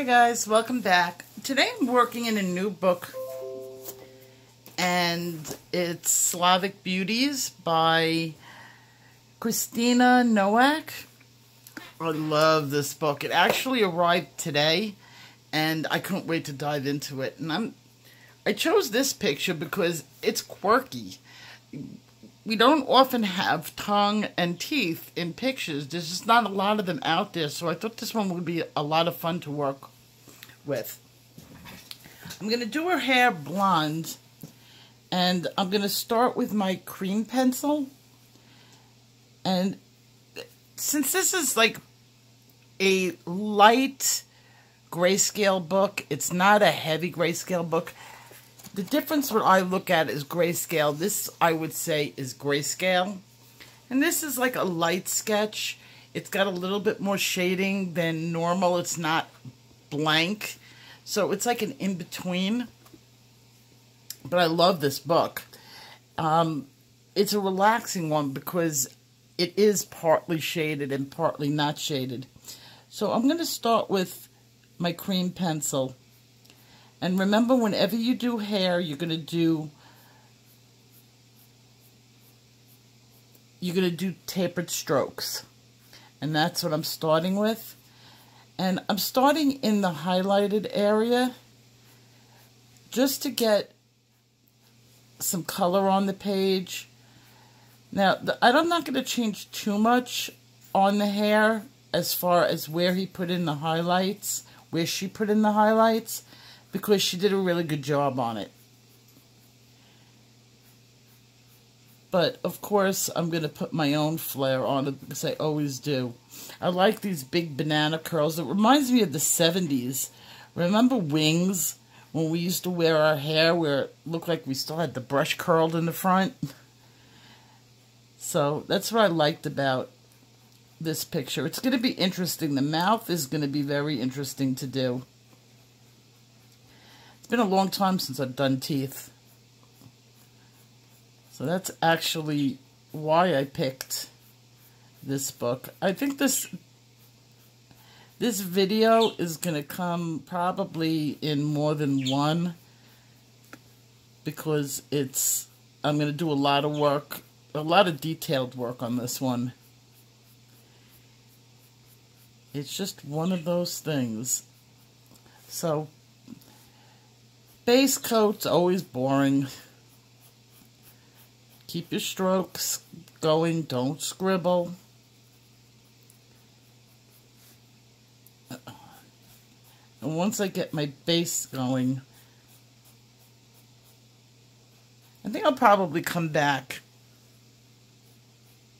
Hi guys, welcome back. Today I'm working in a new book, and it's Slavic Beauties by Christina Nowak. I love this book. It actually arrived today, and I couldn't wait to dive into it. And I chose this picture because it's quirky. We don't often have tongue and teeth in pictures. There's just not a lot of them out there, so I thought this one would be a lot of fun to work with. I'm going to do her hair blonde, and I'm going to start with my cream pencil. And since this is like a light grayscale book, it's not a heavy grayscale book. The difference what I look at is grayscale. This, I would say, is grayscale. And this is like a light sketch. It's got a little bit more shading than normal. It's not blank. So it's like an in-between. But I love this book. It's a relaxing one because it is partly shaded and partly not shaded. So I'm going to start with my cream pencil. And remember, whenever you do hair, you're going to do tapered strokes. And that's what I'm starting with. And I'm starting in the highlighted area just to get some color on the page. Now, I'm not going to change too much on the hair as far as where he put in the highlights, where she put in the highlights, because she did a really good job on it. But, of course, I'm going to put my own flair on it, because I always do. I like these big banana curls. It reminds me of the 70s. Remember Wings? When we used to wear our hair where it looked like we still had the brush curled in the front. So, that's what I liked about this picture. It's going to be interesting. The mouth is going to be very interesting to do. It's been a long time since I've done teeth. So that's actually why I picked this book. I think this video is going to come probably in more than one, because I'm going to do a lot of work, a lot of detailed work on this one. It's just one of those things. So, base coat's always boring. Keep your strokes going. Don't scribble. And once I get my base going, I think I'll probably come back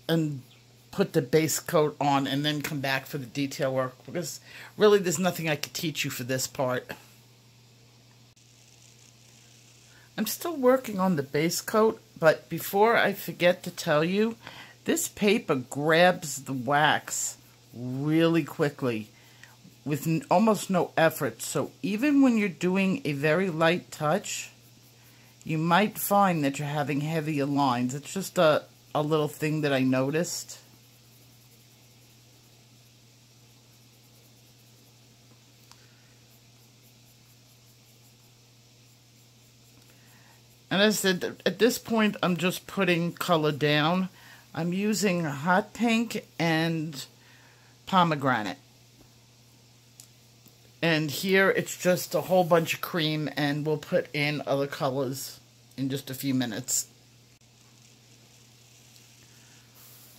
and put the base coat on and then come back for the detail work, because really there's nothing I could teach you for this part. I'm still working on the base coat, but before I forget to tell you, this paper grabs the wax really quickly with almost no effort. So even when you're doing a very light touch, you might find that you're having heavier lines. It's just a little thing that I noticed. And as I said, at this point, I'm just putting color down. I'm using hot pink and pomegranate. And here, it's just a whole bunch of cream, and we'll put in other colors in just a few minutes.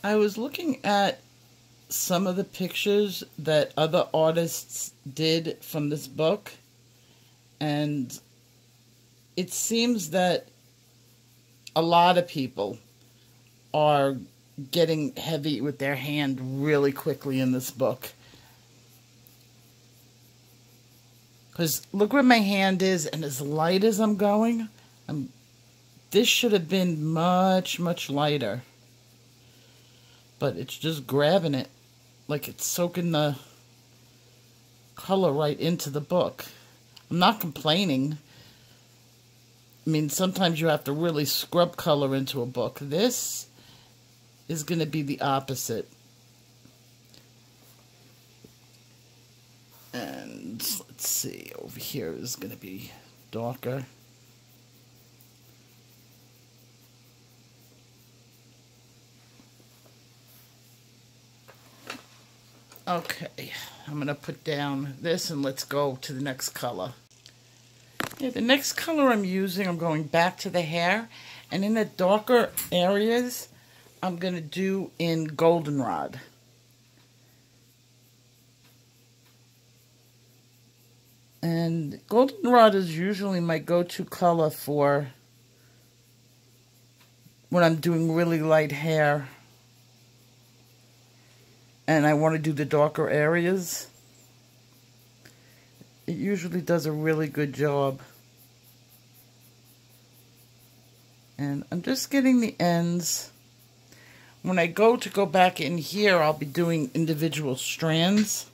I was looking at some of the pictures that other artists did from this book, and it seems that a lot of people are getting heavy with their hand really quickly in this book. Because look where my hand is, and as light as I'm going, this should have been much, much lighter. But it's just grabbing it like it's soaking the color right into the book. I'm not complaining. I mean, sometimes you have to really scrub color into a book. This is going to be the opposite. And let's see, over here is going to be darker. Okay, I'm going to put down this and let's go to the next color. Yeah, the next color I'm using, I'm going back to the hair, and in the darker areas, I'm going to do in Goldenrod. And Goldenrod is usually my go-to color for when I'm doing really light hair and I want to do the darker areas. It usually does a really good job. And I'm just getting the ends. When I go back in here, I'll be doing individual strands.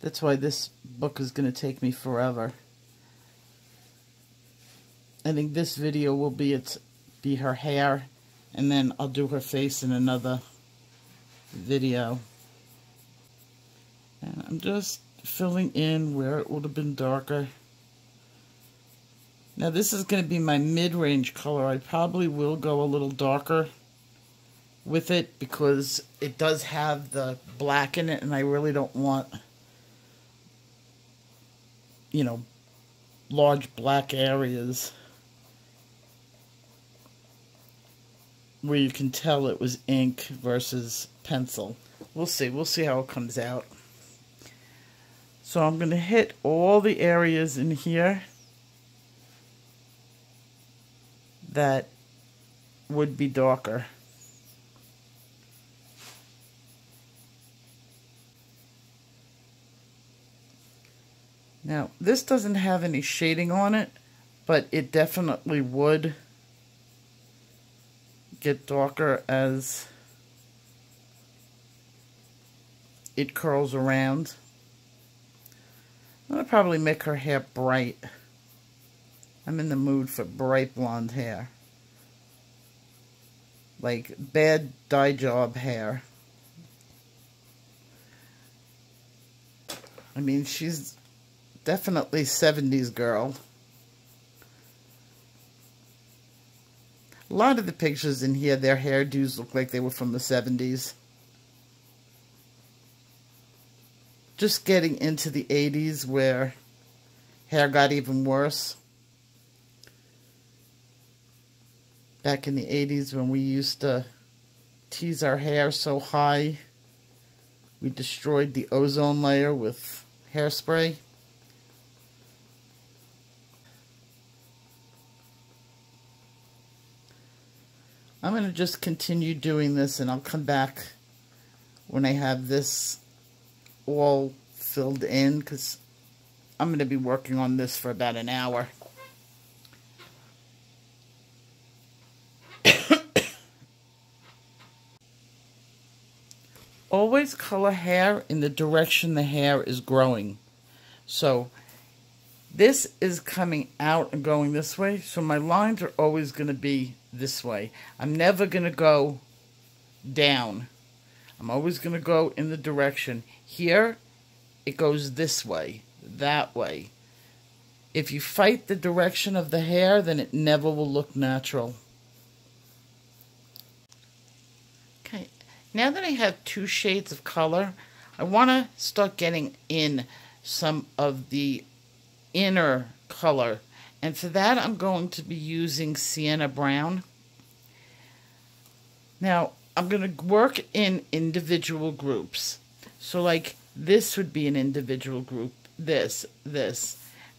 That's why this book is going to take me forever. I think this video will be her hair, and then I'll do her face in another video. And I'm just filling in where it would have been darker. Now this is going to be my mid-range color. I probably will go a little darker with it because it does have the black in it, and I really don't want, you know, large black areas where you can tell it was ink versus pencil. We'll see how it comes out. So I'm going to hit all the areas in here that would be darker. Now, this doesn't have any shading on it, but it definitely would get darker as it curls around. I'm going to probably make her hair bright. I'm in the mood for bright blonde hair. Like bad dye job hair. I mean, she's definitely 70s girl. A lot of the pictures in here, their hairdos look like they were from the 70s. Just getting into the 80s where hair got even worse. Back in the 80s when we used to tease our hair so high, we destroyed the ozone layer with hairspray. I'm going to just continue doing this, and I'll come back when I have this all filled in, because I'm going to be working on this for about an hour. Always color hair in the direction the hair is growing. So this is coming out and going this way, so my lines are always going to be this way. I'm never going to go down. I'm always going to go in the direction. Here, it goes this way, that way. If you fight the direction of the hair, then it never will look natural. Okay, now that I have 2 shades of color, I want to start getting in some of the inner color. And for that, I'm going to be using Sienna Brown. Now, I'm going to work in individual groups. So, like, this would be an individual group. This.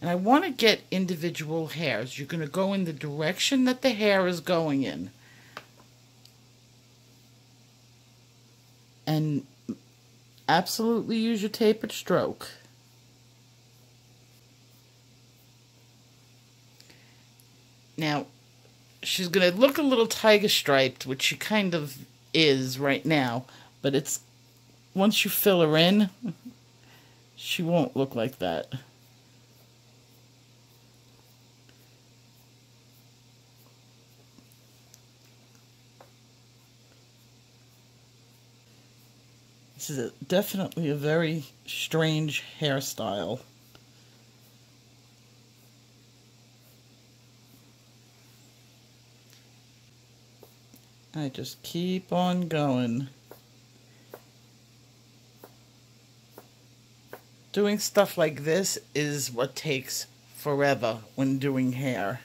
And I want to get individual hairs. You're going to go in the direction that the hair is going in. And absolutely use your tapered stroke. Now, she's going to look a little tiger striped, which she kind of is right now. But it's, once you fill her in, she won't look like that. This is definitely a very strange hairstyle. I just keep on going. Doing stuff like this is what takes forever when doing hair.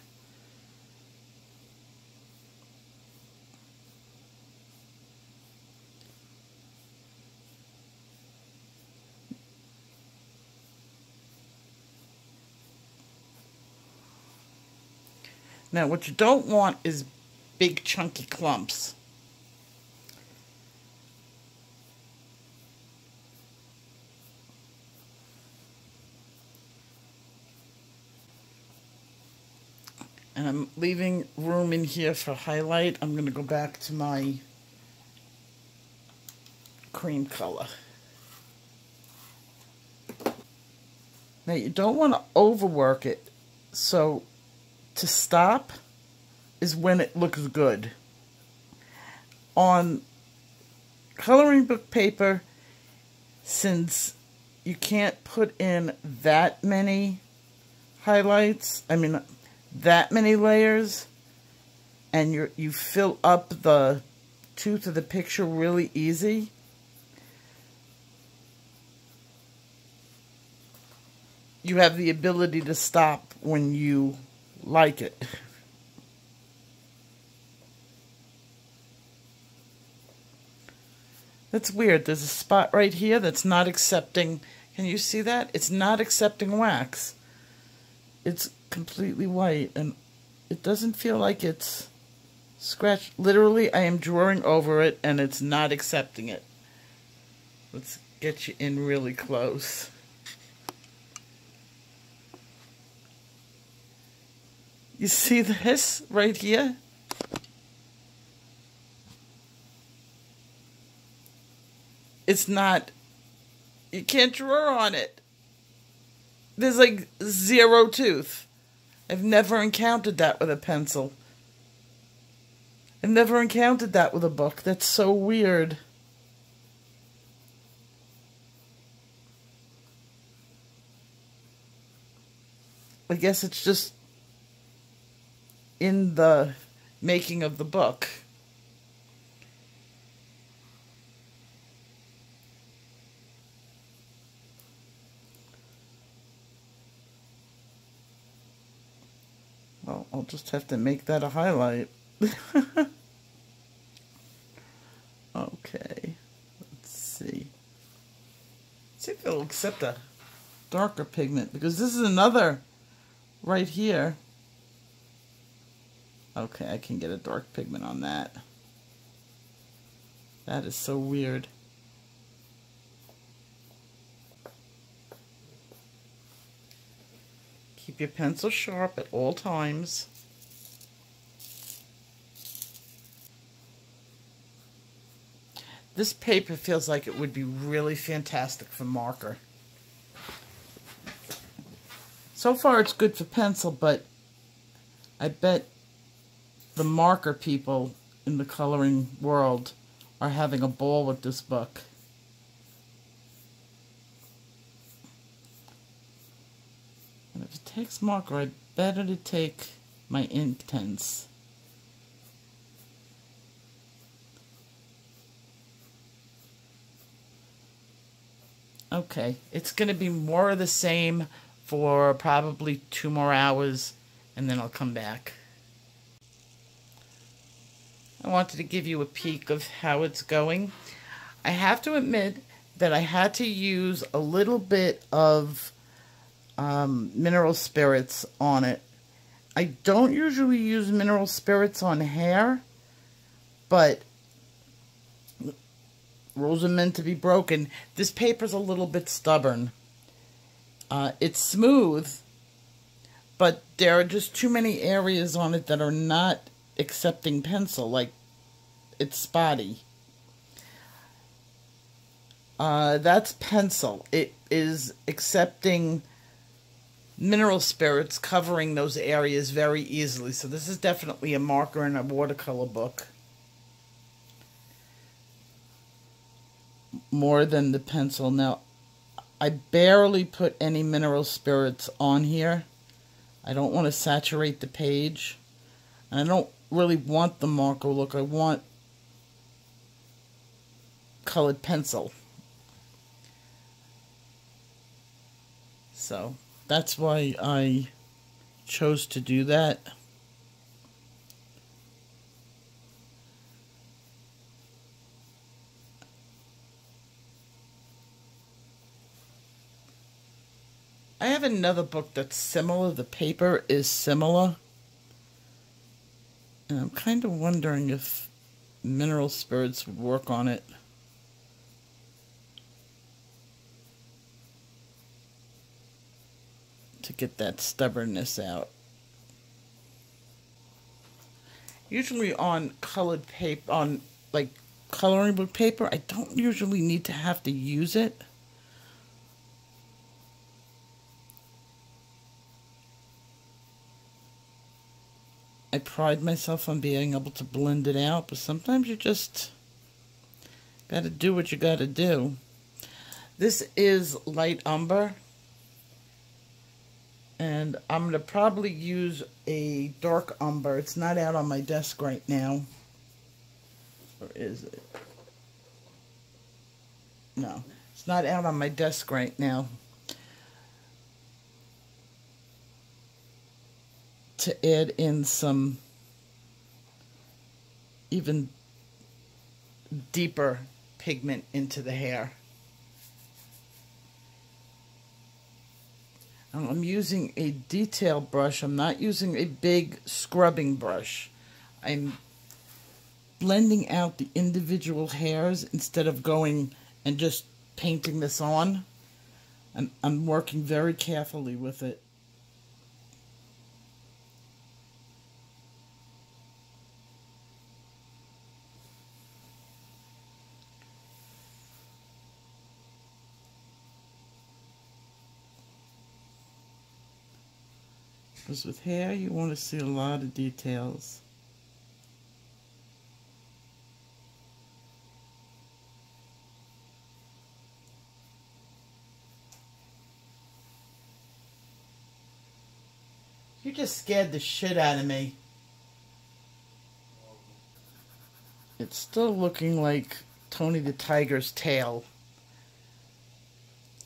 Now, what you don't want is big chunky clumps. And I'm leaving room in here for highlight. I'm going to go back to my cream color. Now, you don't want to overwork it, so to stop is when it looks good. On coloring book paper, since you can't put in that many highlights, that many layers, and you fill up the tooth of the picture really easy, you have the ability to stop when you like it. That's weird. There's a spot right here that's not accepting. Can you see that? It's not accepting wax. It's completely white, and it doesn't feel like it's scratched. Literally, I am drawing over it, and it's not accepting it. Let's get you in really close. You see this right here? It's not, you can't draw on it. There's like zero tooth. I've never encountered that with a pencil. I've never encountered that with a book. That's so weird. I guess it's just in the making of the book. Well, I'll just have to make that a highlight. Okay, let's see. Let's see if it'll accept a darker pigment, because this is another right here. Okay, I can get a dark pigment on that. That is so weird. Keep your pencil sharp at all times. This paper feels like it would be really fantastic for marker. So far it's good for pencil, but I bet the marker people in the coloring world are having a ball with this book. And if it takes marker, I bet it'd take my Inktense. Okay, it's going to be more of the same for probably 2 more hours, and then I'll come back. I wanted to give you a peek of how it's going. I have to admit that I had to use a little bit of mineral spirits on it. I don't usually use mineral spirits on hair, but rules are meant to be broken. This paper's a little bit stubborn. It's smooth, but there are just too many areas on it that are not accepting pencil, like it's spotty. That's pencil. It is accepting mineral spirits, covering those areas very easily. So this is definitely a marker in a watercolor book. more than the pencil. Now, I barely put any mineral spirits on here. I don't want to saturate the page. And I don't really want the marker look. I want colored pencil. So that's why I chose to do that. I have another book that's similar. The paper is similar. And I'm kind of wondering if mineral spirits would work on it. To get that stubbornness out. Usually on colored paper, on like coloring book paper, I don't usually need to have to use it. I pride myself on being able to blend it out, but sometimes you just gotta do what you gotta do. This is light umber, and I'm gonna probably use a dark umber. It's not out on my desk right now. Or is it? No, it's not out on my desk right now. To add in some even deeper pigment into the hair. I'm using a detail brush. I'm not using a big scrubbing brush. I'm blending out the individual hairs instead of going and just painting this on. I'm working very carefully with it. Because with hair, you want to see a lot of details. You just scared the shit out of me. It's still looking like Tony the Tiger's tail.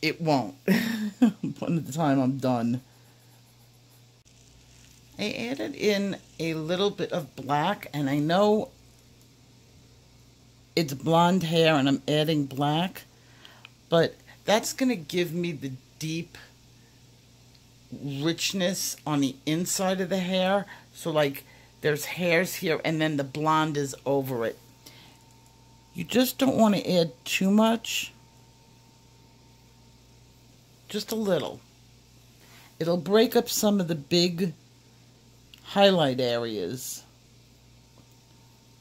It won't. One at the time I'm done. I added in a little bit of black, and I know it's blonde hair and I'm adding black, but that's going to give me the deep richness on the inside of the hair. So like there's hairs here and then the blonde is over it. You just don't want to add too much. Just a little. It'll break up some of the big highlight areas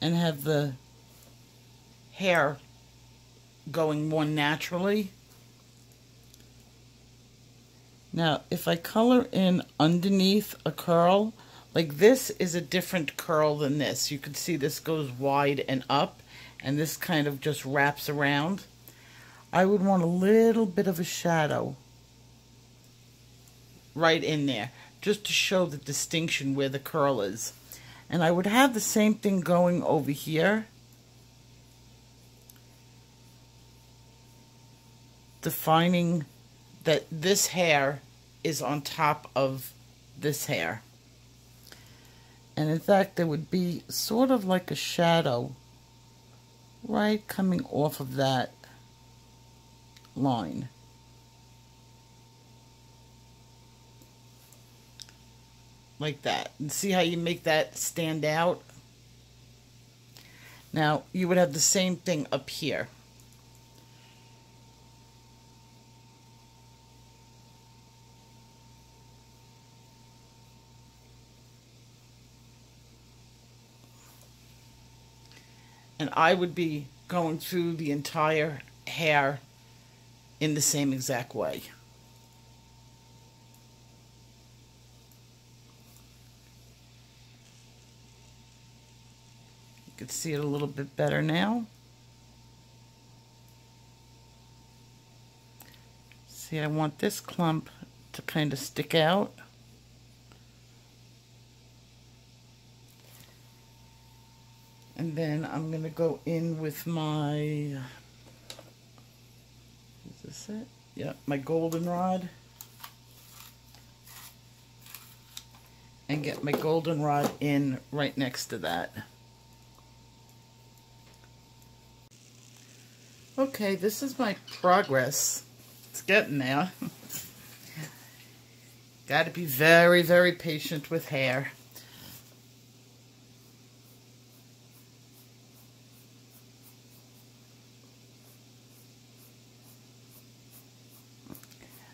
and have the hair going more naturally. Now, if I color in underneath a curl, like this is a different curl than this. You can see this goes wide and up, and this kind of just wraps around. I would want a little bit of a shadow right in there, just to show the distinction where the curl is. And I would have the same thing going over here, defining that this hair is on top of this hair. And in fact, there would be sort of like a shadow right coming off of that line. Like that. And see how you make that stand out? Now, you would have the same thing up here. And I would be going through the entire hair in the same exact way. You can see it a little bit better now. See, I want this clump to kind of stick out. And then I'm going to go in with my, is this it? Yeah, my Goldenrod. And get my Goldenrod in right next to that. Okay, this is my progress. It's getting there. Got to be very, very patient with hair.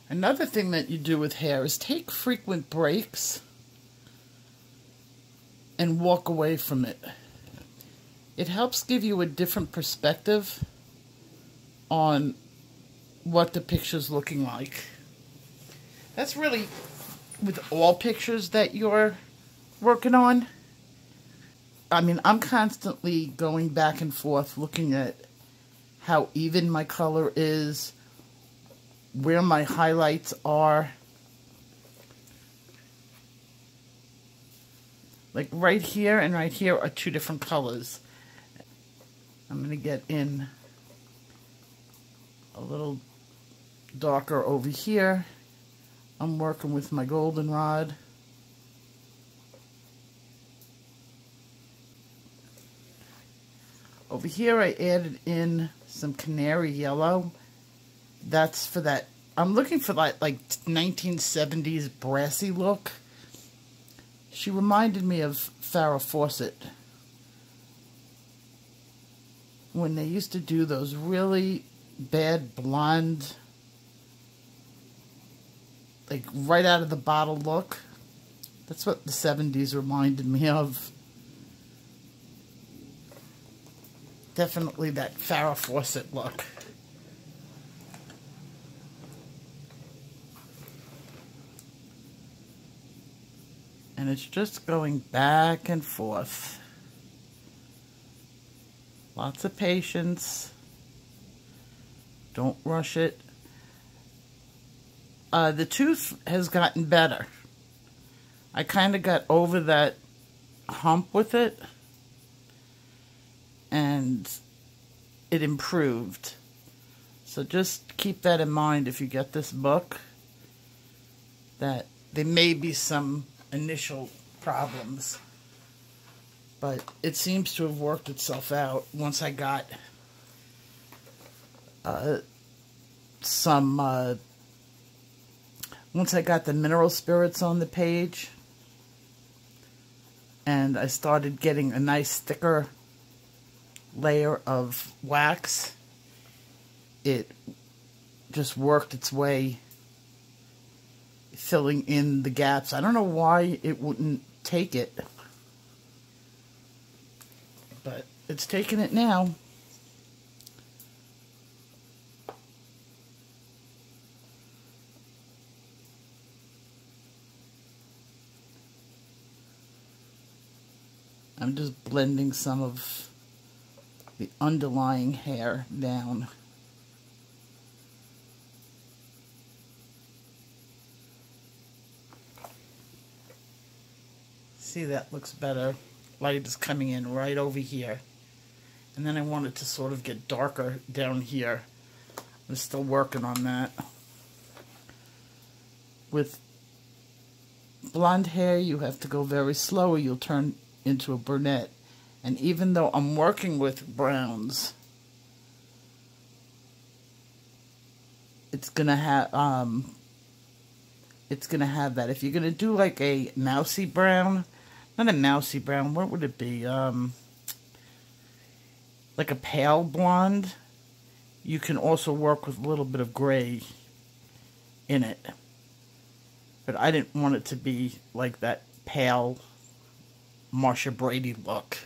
Another thing that you do with hair is take frequent breaks and walk away from it. It helps give you a different perspective on what the picture's looking like. That's really with all pictures that you're working on. I mean, I'm constantly going back and forth looking at how even my color is, where my highlights are. Like right here and right here are two different colors. I'm going to get in a little darker over here. I'm working with my Goldenrod. Over here I added in some canary yellow. That's for that, I'm looking for that like 1970s brassy look. She reminded me of Farrah Fawcett when they used to do those really bad blonde, like right out of the bottle look. That's what the 70s reminded me of. Definitely that Farrah Fawcett look. And it's just going back and forth. Lots of patience. Don't rush it. The tooth has gotten better. I kind of got over that hump with it. And it improved. So just keep that in mind if you get this book. That there may be some initial problems, but it seems to have worked itself out once I got once I got the mineral spirits on the page and I started getting a nice thicker layer of wax. It just worked its way, filling in the gaps. I don't know why it wouldn't take it, but it's taking it now. I'm just blending some of the underlying hair down. See, that looks better. Light is coming in right over here. And then I want it to sort of get darker down here. I'm still working on that. With blonde hair, you have to go very slow or you'll turn into a brunette. And even though I'm working with browns, it's gonna have that. If you're gonna do like a mousy brown, not a mousy brown, what would it be? Like a pale blonde, you can also work with a little bit of gray in it. But I didn't want it to be like that pale Marsha Brady look.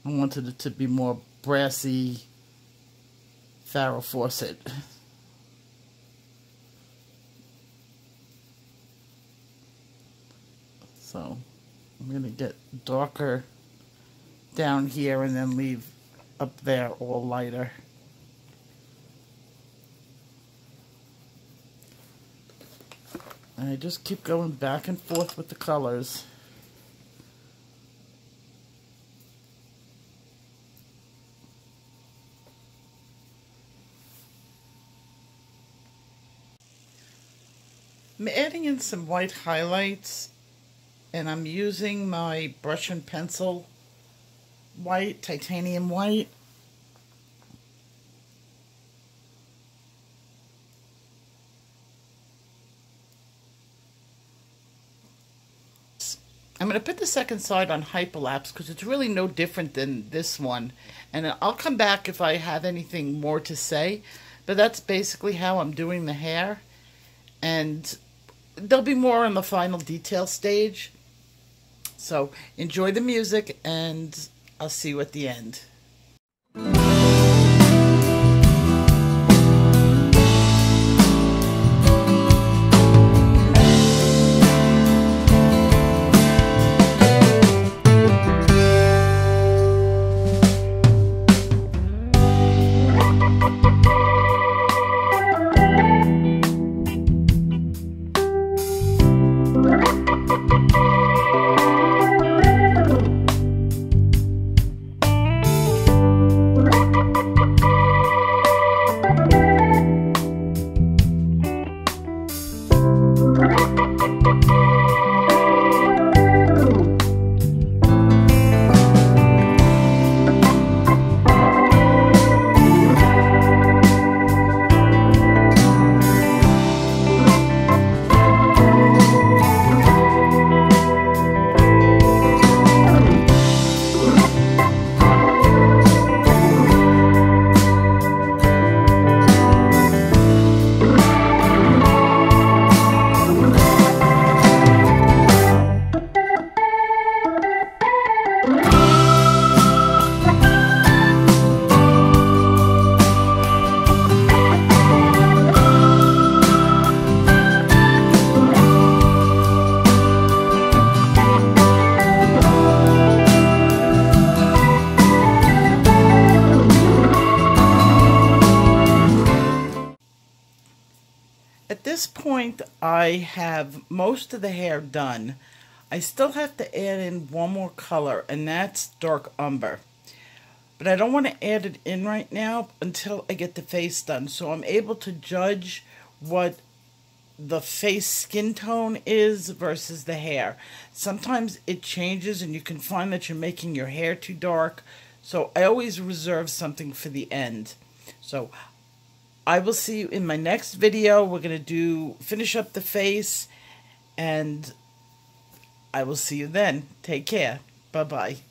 I wanted it to be more brassy Farrah Fawcett. So I'm going to get darker down here and then leave up there all lighter. And I just keep going back and forth with the colors. I'm adding in some white highlights, and I'm using my brush and pencil white, titanium white. I'm going to put the second side on hyperlapse because it's really no different than this one. And I'll come back if I have anything more to say. But that's basically how I'm doing the hair. And there'll be more on the final detail stage. So enjoy the music, and I'll see you at the end. At this point, I have most of the hair done. I still have to add in one more color, and that's dark umber. But I don't want to add it in right now until I get the face done, so I'm able to judge what the face skin tone is versus the hair. Sometimes it changes, and you can find that you're making your hair too dark, so I always reserve something for the end. So I will see you in my next video. We're going to finish up the face, and I will see you then. Take care. Bye-bye.